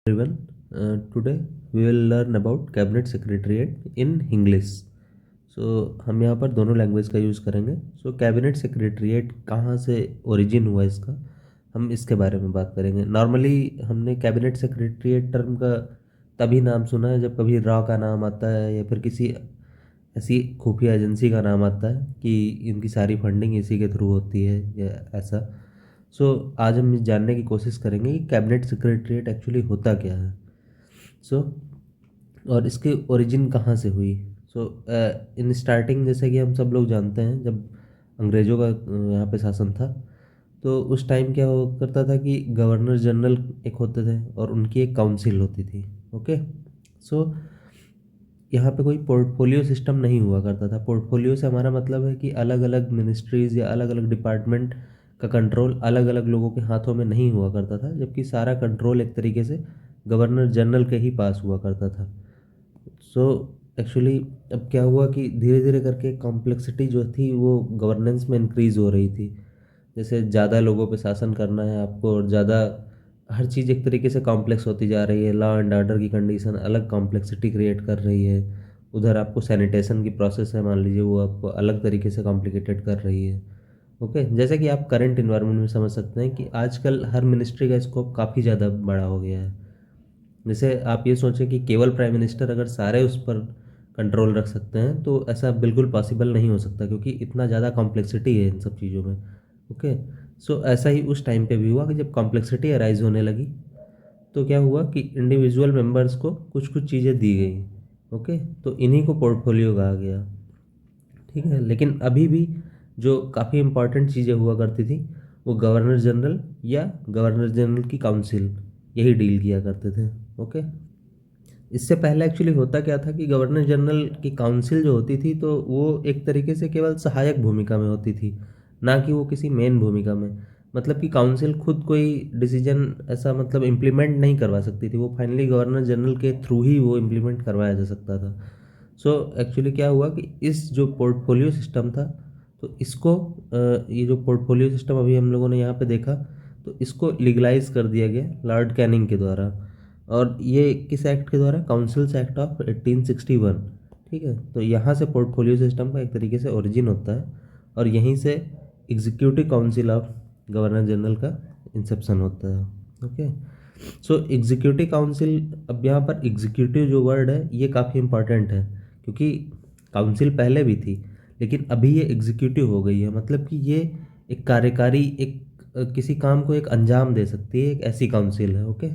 Everyone, today we will learn about cabinet secretariat in English. हम यहाँ पर दोनों लैंग्वेज का यूज़ करेंगे। कैबिनेट सेक्रेटरीट कहाँ से ओरिजिन हुआ इसका, हम इसके बारे में बात करेंगे। नॉर्मली हमने कैबिनेट सेक्रेटरीट टर्म का तभी नाम सुना है जब कभी रॉ का नाम आता है या फिर किसी ऐसी खुफिया एजेंसी का नाम आता है कि इनकी सारी फंडिंग इसी के थ्रू होती है या ऐसा। आज हम जानने की कोशिश करेंगे कि कैबिनेट सेक्रेटरीट एक्चुअली होता क्या है। सो और इसकी ओरिजिन कहाँ से हुई। इन स्टार्टिंग जैसे कि हम सब लोग जानते हैं, जब अंग्रेज़ों का यहाँ पे शासन था तो उस टाइम क्या हो करता था कि गवर्नर जनरल एक होते थे और उनकी एक काउंसिल होती थी। ओके। सो यहाँ पे कोई पोर्टफोलियो सिस्टम नहीं हुआ करता था। पोर्टफोलियो से हमारा मतलब है कि अलग अलग मिनिस्ट्रीज़ या अलग अलग डिपार्टमेंट का कंट्रोल अलग अलग लोगों के हाथों में नहीं हुआ करता था, जबकि सारा कंट्रोल एक तरीके से गवर्नर जनरल के ही पास हुआ करता था। एक्चुअली अब क्या हुआ कि धीरे धीरे करके कॉम्प्लेक्सिटी जो थी वो गवर्नेंस में इंक्रीज़ हो रही थी। जैसे ज़्यादा लोगों पे शासन करना है आपको और ज़्यादा हर चीज़ एक तरीके से कॉम्प्लेक्स होती जा रही है। लॉ एंड ऑर्डर की कंडीशन अलग कॉम्प्लेक्सिटी क्रिएट कर रही है। उधर आपको सैनिटेशन की प्रोसेस है, मान लीजिए, वो आपको अलग तरीके से कॉम्प्लिकेटेड कर रही है। ओके। जैसे कि आप करंट इन्वायरमेंट में समझ सकते हैं कि आजकल हर मिनिस्ट्री का स्कोप काफ़ी ज़्यादा बड़ा हो गया है। जैसे आप ये सोचें कि केवल प्राइम मिनिस्टर अगर सारे उस पर कंट्रोल रख सकते हैं तो ऐसा बिल्कुल पॉसिबल नहीं हो सकता, क्योंकि इतना ज़्यादा कॉम्प्लेक्सिटी है इन सब चीज़ों में। ओके। ऐसा ही उस टाइम पे भी हुआ कि जब कॉम्प्लेक्सिटी अराइज होने लगी तो क्या हुआ कि इंडिविजुअल मेंबर्स को कुछ कुछ चीज़ें दी गई। ओके। तो इन्हीं को पोर्टफोलियो कहा गया। ठीक है। लेकिन अभी भी जो काफ़ी इंपॉर्टेंट चीज़ें हुआ करती थी वो गवर्नर जनरल या गवर्नर जनरल की काउंसिल यही डील किया करते थे। ओके। इससे पहले एक्चुअली होता क्या था कि गवर्नर जनरल की काउंसिल जो होती थी तो वो एक तरीके से केवल सहायक भूमिका में होती थी, ना कि वो किसी मेन भूमिका में। मतलब कि काउंसिल खुद कोई डिसीजन ऐसा मतलब इम्प्लीमेंट नहीं करवा सकती थी, वो फाइनली गवर्नर जनरल के थ्रू ही वो इम्प्लीमेंट करवाया जा सकता था। एक्चुअली क्या हुआ कि इस जो पोर्टफोलियो सिस्टम था तो इसको ये जो पोर्टफोलियो सिस्टम अभी हम लोगों ने यहाँ पे देखा तो इसको लीगलाइज कर दिया गया लॉर्ड कैनिंग के द्वारा। और ये किस एक्ट के द्वारा? Councils act of 1861। ठीक है। तो यहाँ से पोर्टफोलियो सिस्टम का एक तरीके से ओरिजिन होता है और यहीं से executive council of governor general का इंसेप्शन होता है। ओके। एग्जीक्यूटिव काउंसिल, अब यहाँ पर एग्जीक्यूटिव जो वर्ड है ये काफ़ी इंपॉर्टेंट है, क्योंकि काउंसिल पहले भी थी लेकिन अभी ये एग्जीक्यूटिव हो गई है। मतलब कि ये एक कार्यकारी, एक किसी काम को एक अंजाम दे सकती है, एक ऐसी काउंसिल है। ओके।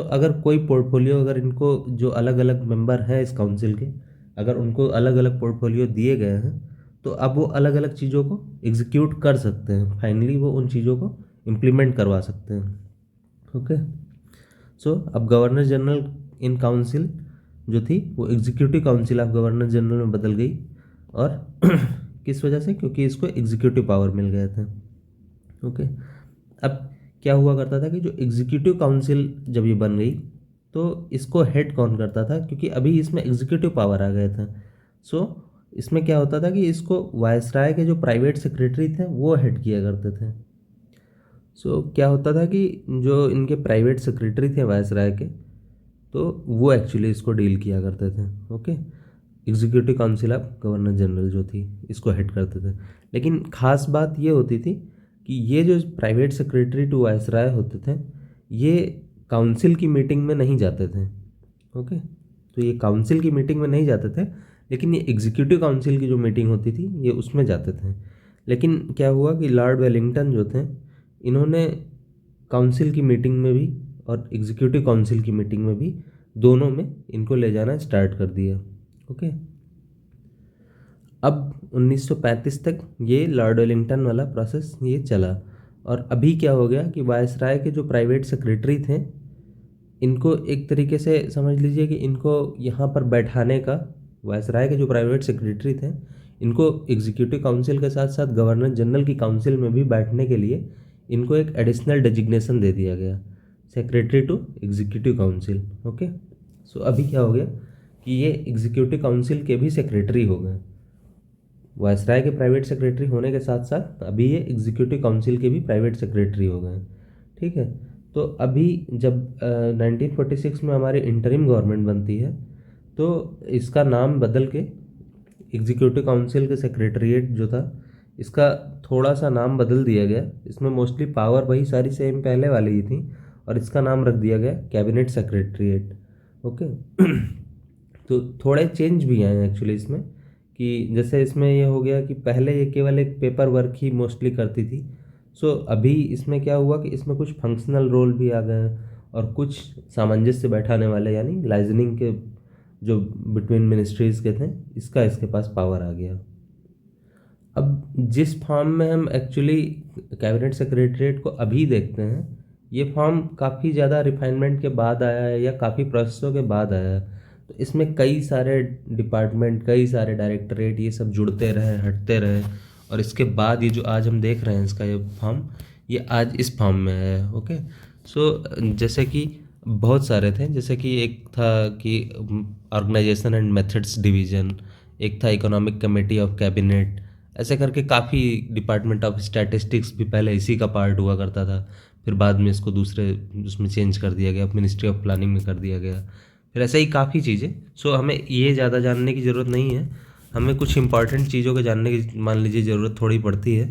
अगर कोई पोर्टफोलियो, अगर इनको जो अलग अलग मेंबर हैं इस काउंसिल के, अगर उनको अलग अलग पोर्टफोलियो दिए गए हैं तो अब वो अलग अलग चीज़ों को एग्जीक्यूट कर सकते हैं। फाइनली वो उन चीज़ों को इम्प्लीमेंट करवा सकते हैं। ओके। अब गवर्नर जनरल इन काउंसिल जो थी वो executive council of governor general में बदल गई। और किस वजह से? क्योंकि इसको एग्जीक्यूटिव पावर मिल गए थे। ओके। अब क्या हुआ करता था कि जो एग्जीक्यूटिव काउंसिल जब ये बन गई तो इसको हेड कौन करता था? क्योंकि अभी इसमें एग्जीक्यूटिव पावर आ गए थे। इसमें क्या होता था कि इसको वायसराय के जो प्राइवेट सेक्रेटरी थे वो हेड किया करते थे। क्या होता था कि जो इनके प्राइवेट सेक्रेटरी थे वायसराय के, तो वो एक्चुअली इसको डील किया करते थे। Okay. Executive council of governor general जो थी इसको हेड करते थे। लेकिन ख़ास बात ये होती थी कि ये जो प्राइवेट सेक्रेटरी टू वायसराय होते थे ये काउंसिल की मीटिंग में नहीं जाते थे। ओके। तो ये काउंसिल की मीटिंग में नहीं जाते थे, लेकिन ये एग्जीक्यूटिव काउंसिल की जो मीटिंग होती थी ये उसमें जाते थे। लेकिन क्या हुआ कि लॉर्ड वेलिंगटन जो थे इन्होंने काउंसिल की मीटिंग में भी और एग्जीक्यूटिव काउंसिल की मीटिंग में भी दोनों में इनको ले जाना स्टार्ट कर दिया। ओके। अब 1935 तक ये लॉर्ड वेलिंगटन वाला प्रोसेस ये चला। और अभी क्या हो गया कि वायसराय के जो प्राइवेट सेक्रेटरी थे इनको एक तरीके से समझ लीजिए कि इनको यहाँ पर बैठाने का, वायसराय के जो प्राइवेट सेक्रेटरी थे इनको एग्जीक्यूटिव काउंसिल के साथ साथ गवर्नर जनरल की काउंसिल में भी बैठने के लिए इनको एक एडिशनल डेजिग्नेशन दे दिया गया, secretary to executive council. Okay. अभी क्या हो गया कि ये एग्जीक्यूटिव काउंसिल के भी सेक्रेटरी हो गए। वायसराय के प्राइवेट सेक्रेटरी होने के साथ साथ अभी ये एग्जीक्यूटिव काउंसिल के भी प्राइवेट सेक्रेटरी हो गए। ठीक है। तो अभी जब 1946 में हमारी इंटरिम गवर्नमेंट बनती है तो इसका नाम बदल के एग्जीक्यूटिव काउंसिल के सेक्रेटरीट जो था इसका थोड़ा सा नाम बदल दिया गया। इसमें मोस्टली पावर वही सारी सेम पहले वाली ही थी और इसका नाम रख दिया गया कैबिनेट सेक्रेटरीट। ओके तो थोड़े चेंज भी आए एक्चुअली इसमें, कि जैसे इसमें ये हो गया कि पहले ये केवल एक पेपर वर्क ही मोस्टली करती थी। सो अभी इसमें क्या हुआ कि इसमें कुछ फंक्शनल रोल भी आ गए हैं और कुछ सामंजस्य बैठाने वाले यानी लाइजनिंग के जो बिटवीन मिनिस्ट्रीज़ के थे इसका इसके पास पावर आ गया। अब जिस फॉर्म में हम एक्चुअली कैबिनेट सेक्रेटरीट को अभी देखते हैं ये फॉर्म काफ़ी ज़्यादा रिफाइनमेंट के बाद आया है या काफ़ी प्रोसेसों के बाद आया है। तो इसमें कई सारे डिपार्टमेंट, कई सारे डायरेक्टरेट ये सब जुड़ते रहे, हटते रहे और इसके बाद ये जो आज हम देख रहे हैं इसका ये फॉर्म, ये आज इस फॉर्म में है। ओके सो जैसे कि बहुत सारे थे, जैसे कि एक था कि ऑर्गेनाइजेशन एंड मेथड्स डिवीज़न, एक था इकोनॉमिक कमेटी ऑफ कैबिनेट, ऐसे करके काफ़ी डिपार्टमेंट ऑफ स्टैटिस्टिक्स भी पहले इसी का पार्ट हुआ करता था, फिर बाद में इसको दूसरे उसमें चेंज कर दिया गया, मिनिस्ट्री ऑफ प्लानिंग में कर दिया गया, फिर ऐसे ही काफ़ी चीज़ें। सो हमें ये ज़्यादा जानने की ज़रूरत नहीं है, हमें कुछ इंपॉर्टेंट चीज़ों के जानने की मान लीजिए ज़रूरत थोड़ी पड़ती है।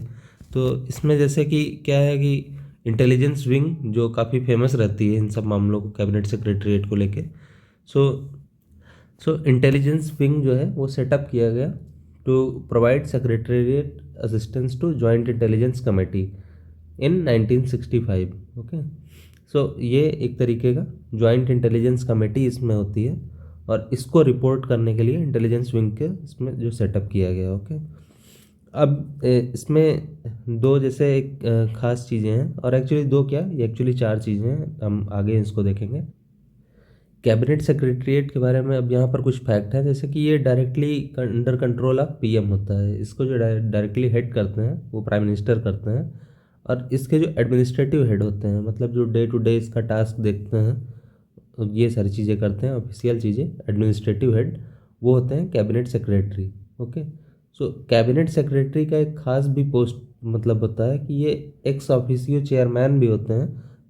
तो इसमें जैसे कि क्या है कि इंटेलिजेंस विंग जो काफ़ी फेमस रहती है इन सब मामलों को कैबिनेट सेक्रेटरीट को लेके। सो इंटेलिजेंस विंग जो है वो सेटअप किया गया to provide secretariat assistance to joint intelligence committee in 1965। Okay so ये एक तरीके का जॉइंट इंटेलिजेंस कमेटी इसमें होती है और इसको रिपोर्ट करने के लिए इंटेलिजेंस विंग के इसमें जो सेटअप किया गया। ओके अब इसमें दो जैसे एक खास चीज़ें हैं, और एक्चुअली दो क्या, ये एक्चुअली चार चीज़ें हैं, हम आगे इसको देखेंगे। कैबिनेट सेक्रेटरीट के बारे में अब यहाँ पर कुछ फैक्ट है, जैसे कि ये directly under control of PM होता है। इसको जो डायरेक्टली हेड करते हैं वो प्राइम मिनिस्टर करते हैं, और इसके जो एडमिनिस्ट्रेटिव हेड होते हैं मतलब जो डे टू डे इसका टास्क देखते हैं, तो ये सारी चीज़ें करते हैं ऑफिशियल चीज़ें, एडमिनिस्ट्रेटिव हेड वो होते हैं cabinet secretary. Okay so cabinet secretary का एक खास भी पोस्ट मतलब होता है कि ये एक्स ऑफिसियो चेयरमैन भी होते हैं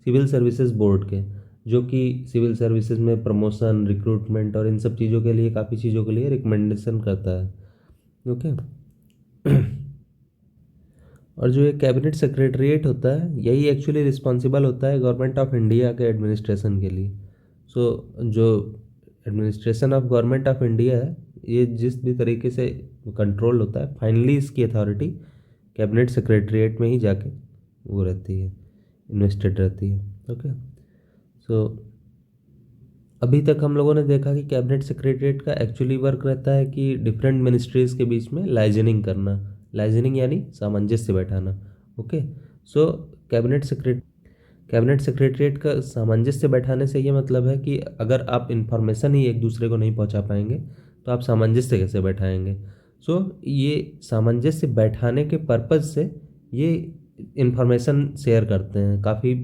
सिविल सर्विसेज बोर्ड के, जो कि सिविल सर्विसेज में प्रमोशन, रिक्रूटमेंट और इन सब चीज़ों के लिए, काफ़ी चीज़ों के लिए रिकमेंडेशन करता है। ओके और जो ये कैबिनेट सेक्रेटरीट होता है यही एक्चुअली रिस्पॉन्सिबल होता है गवर्नमेंट ऑफ इंडिया के एडमिनिस्ट्रेशन के लिए। सो जो administration of government of India है ये जिस भी तरीके से कंट्रोल होता है, फाइनली इसकी अथॉरिटी कैबिनेट सेक्रेटरीट में ही जाके वो रहती है, इन्वेस्टेड रहती है। ओके सो अभी तक हम लोगों ने देखा कि कैबिनेट सेक्रेटरीट का एक्चुअली वर्क रहता है कि डिफरेंट मिनिस्ट्रीज़ के बीच में लाइजनिंग करना, लाइजनिंग यानी सामंजस्य बैठाना। ओके सो कैबिनेट सेक्रेटरीट का सामंजस्य बैठाने से ये मतलब है कि अगर आप इन्फॉर्मेशन ही एक दूसरे को नहीं पहुंचा पाएंगे तो आप सामंजस्य कैसे बैठाएंगे। सो ये सामंजस्य बैठाने के पर्पज़ से ये इन्फॉर्मेशन शेयर करते हैं काफ़ी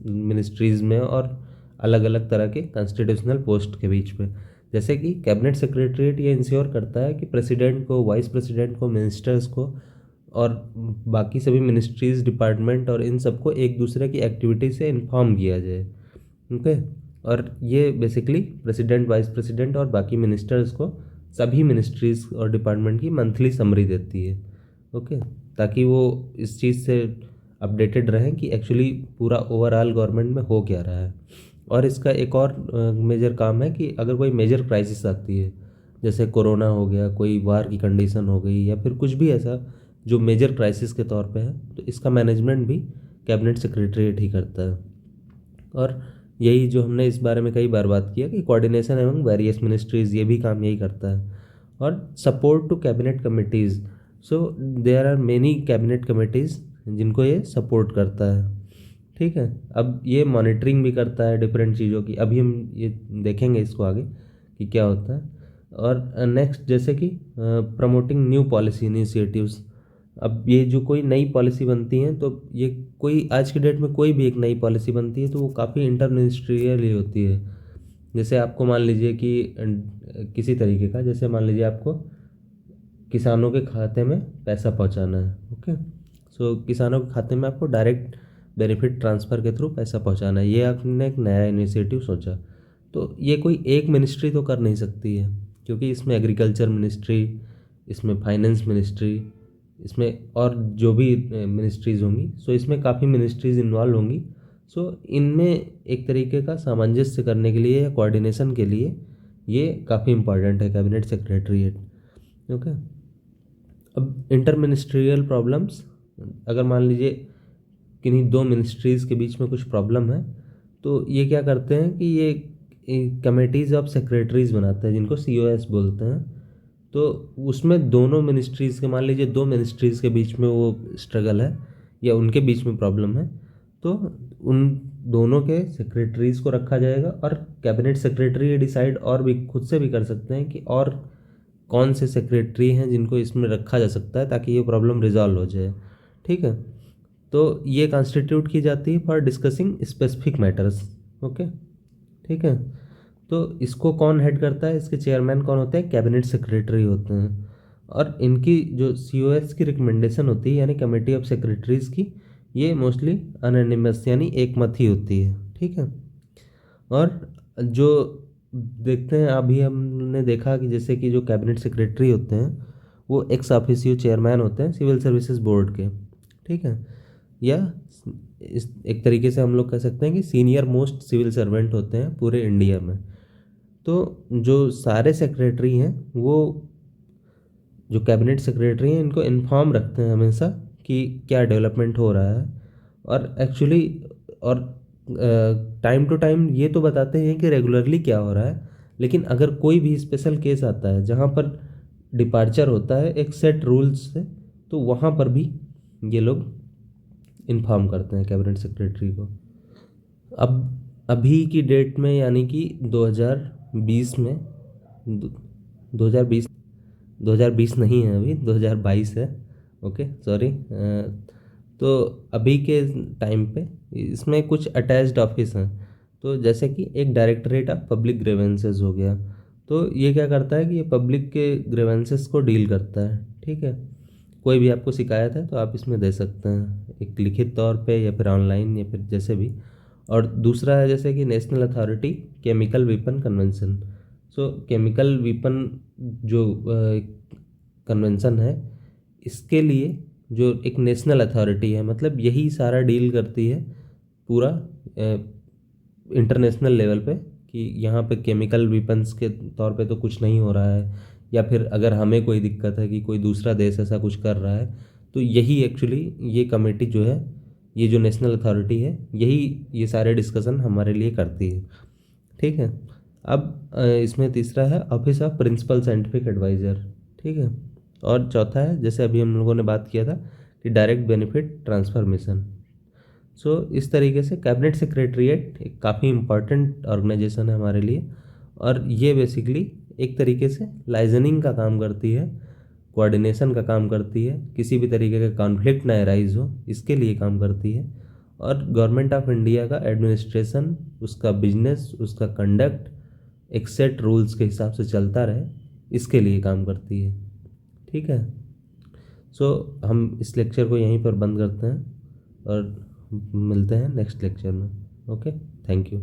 मिनिस्ट्रीज़ में और अलग अलग तरह के कॉन्स्टिट्यूशनल पोस्ट के बीच में। जैसे कि कैबिनेट सेक्रेटरीट ये इंश्योर करता है कि प्रेसिडेंट को, वाइस प्रेसिडेंट को, मिनिस्टर्स को और बाकी सभी मिनिस्ट्रीज़, डिपार्टमेंट और इन सबको एक दूसरे की एक्टिविटी से इन्फॉर्म किया जाए। ओके और ये बेसिकली प्रेसिडेंट, वाइस प्रेसिडेंट और बाकी मिनिस्टर्स को सभी मिनिस्ट्रीज़ और डिपार्टमेंट की मंथली समरी देती है। ओके ताकि वो इस चीज़ से अपडेटेड रहें कि एक्चुअली पूरा ओवरऑल गवर्नमेंट में हो क्या रहा है। और इसका एक और मेजर काम है कि अगर कोई मेजर क्राइसिस आती है, जैसे कोरोना हो गया, कोई वार की कंडीशन हो गई या फिर कुछ भी ऐसा जो मेजर क्राइसिस के तौर पे है, तो इसका मैनेजमेंट भी कैबिनेट सेक्रेटरीट ही करता है। और यही जो हमने इस बारे में कई बार बात किया कि कोऑर्डिनेशन एमंग वेरियस मिनिस्ट्रीज़, ये भी काम यही करता है। और support to cabinet committees, so there are many cabinet committees जिनको ये सपोर्ट करता है। ठीक है, अब ये मॉनिटरिंग भी करता है डिफरेंट चीज़ों की, अभी हम ये देखेंगे इसको आगे कि क्या होता है। और नेक्स्ट जैसे कि प्रमोटिंग न्यू पॉलिसी इनिशिएटिव्स, अब ये जो कोई नई पॉलिसी बनती है तो ये कोई आज की डेट में कोई भी एक नई पॉलिसी बनती है तो वो काफ़ी इंटर मिनिस्ट्रियल ही होती है। जैसे आपको मान लीजिए कि किसी तरीके का, जैसे मान लीजिए आपको किसानों के खाते में पैसा पहुंचाना है। ओके सो किसानों के खाते में आपको डायरेक्ट बेनिफिट ट्रांसफ़र के थ्रू पैसा पहुंचाना है। ये आपने एक नया इनिशिएटिव सोचा। तो ये कोई एक मिनिस्ट्री तो कर नहीं सकती है, क्योंकि इसमें एग्रीकल्चर मिनिस्ट्री, इसमें फाइनेंस मिनिस्ट्री, इसमें और जो भी मिनिस्ट्रीज़ होंगी, सो इसमें काफ़ी मिनिस्ट्रीज़ इन्वॉल्व होंगी। सो इनमें एक तरीके का सामंजस्य करने के लिए या कोऑर्डिनेशन के लिए ये काफ़ी इम्पॉर्टेंट है कैबिनेट सेक्रेटरीट। ओके, अब इंटर मिनिस्ट्रियल प्रॉब्लम्स, अगर मान लीजिए किन्हीं दो मिनिस्ट्रीज़ के बीच में कुछ प्रॉब्लम है, तो ये क्या करते हैं कि ये कमेटीज़ ऑफ सेक्रेटरीज़ बनाते हैं, जिनको COS बोलते हैं। तो उसमें दोनों मिनिस्ट्रीज़ के, मान लीजिए दो मिनिस्ट्रीज़ के बीच में वो स्ट्रगल है या उनके बीच में प्रॉब्लम है, तो उन दोनों के सेक्रेटरीज़ को रखा जाएगा। और कैबिनेट सेक्रेटरी ये डिसाइड और भी खुद से भी कर सकते हैं कि और कौन से सेक्रेटरी हैं जिनको इसमें रखा जा सकता है, ताकि ये प्रॉब्लम रिजॉल्व हो जाए। ठीक है, तो ये कॉन्स्टिट्यूट की जाती है for discussing specific matters. Okay, ठीक है। तो इसको कौन हेड करता है, इसके चेयरमैन कौन होते हैं, कैबिनेट सेक्रेटरी होते हैं। और इनकी जो COS की रिकमेंडेशन होती है, यानी कमेटी ऑफ सेक्रेटरीज़ की, ये मोस्टली अनोनिमस यानी एकमत ही होती है। ठीक है। और जो देखते हैं, अभी हमने देखा कि जैसे कि जो कैबिनेट सेक्रेटरी होते हैं वो एक्स ऑफिशियो चेयरमैन होते हैं सिविल सर्विसेज बोर्ड के। ठीक है, या इस एक तरीके से हम लोग कह सकते हैं कि सीनियर मोस्ट सिविल सर्वेंट होते हैं पूरे इंडिया में। तो जो सारे सेक्रेटरी हैं वो, जो कैबिनेट सेक्रेटरी हैं, इनको इन्फॉर्म रखते हैं हमेशा कि क्या डेवलपमेंट हो रहा है। और एक्चुअली और टाइम टू टाइम ये तो बताते हैं कि रेगुलरली क्या हो रहा है, लेकिन अगर कोई भी स्पेशल केस आता है जहाँ पर डिपार्चर होता है एक सेट रूल्स से, तो वहाँ पर भी ये लोग इन्फॉर्म करते हैं कैबिनेट सेक्रेटरी को। अब अभी की डेट में, यानी कि 2020 में, 2020 2020 नहीं है, अभी 2022 है। Okay, sorry. तो अभी के टाइम पे इसमें कुछ अटैच्ड ऑफिस हैं। तो जैसे कि एक डायरेक्टरेट ऑफ पब्लिक ग्रीवेंसेस हो गया, तो ये क्या करता है कि ये पब्लिक के ग्रीवेंसेस को डील करता है। ठीक है, कोई भी आपको शिकायत है तो आप इसमें दे सकते हैं, एक लिखित तौर पे या फिर ऑनलाइन या फिर जैसे भी। और दूसरा है जैसे कि national authority chemical weapon convention. सो केमिकल वेपन जो कन्वेंशन है, इसके लिए जो एक नेशनल अथॉरिटी है, मतलब यही सारा डील करती है पूरा इंटरनेशनल लेवल पे, कि यहाँ पे केमिकल वेपन्स के तौर पे तो कुछ नहीं हो रहा है, या फिर अगर हमें कोई दिक्कत है कि कोई दूसरा देश ऐसा कुछ कर रहा है, तो यही एक्चुअली ये कमेटी जो है, ये जो नेशनल अथॉरिटी है, यही ये सारे डिस्कशन हमारे लिए करती है। ठीक है। अब इसमें तीसरा है office of principal scientific adviser. ठीक है। और चौथा है, जैसे अभी हम लोगों ने बात किया था, कि डायरेक्ट बेनिफिट ट्रांसफर मिशन। सो इस तरीके से कैबिनेट सेक्रेटरीट एक काफ़ी इम्पॉर्टेंट ऑर्गेनाइजेशन है हमारे लिए। और ये बेसिकली एक तरीके से लाइजनिंग का काम करती है, कोऑर्डिनेशन का काम करती है, किसी भी तरीके का कॉन्फ्लिक्ट ना अराइज हो इसके लिए काम करती है। और गवर्नमेंट ऑफ इंडिया का एडमिनिस्ट्रेशन, उसका बिजनेस, उसका कंडक्ट एक सेट रूल्स के हिसाब से चलता रहे, इसके लिए काम करती है। ठीक है। सो हम इस लेक्चर को यहीं पर बंद करते हैं और मिलते हैं नेक्स्ट लेक्चर में। Okay, thank you.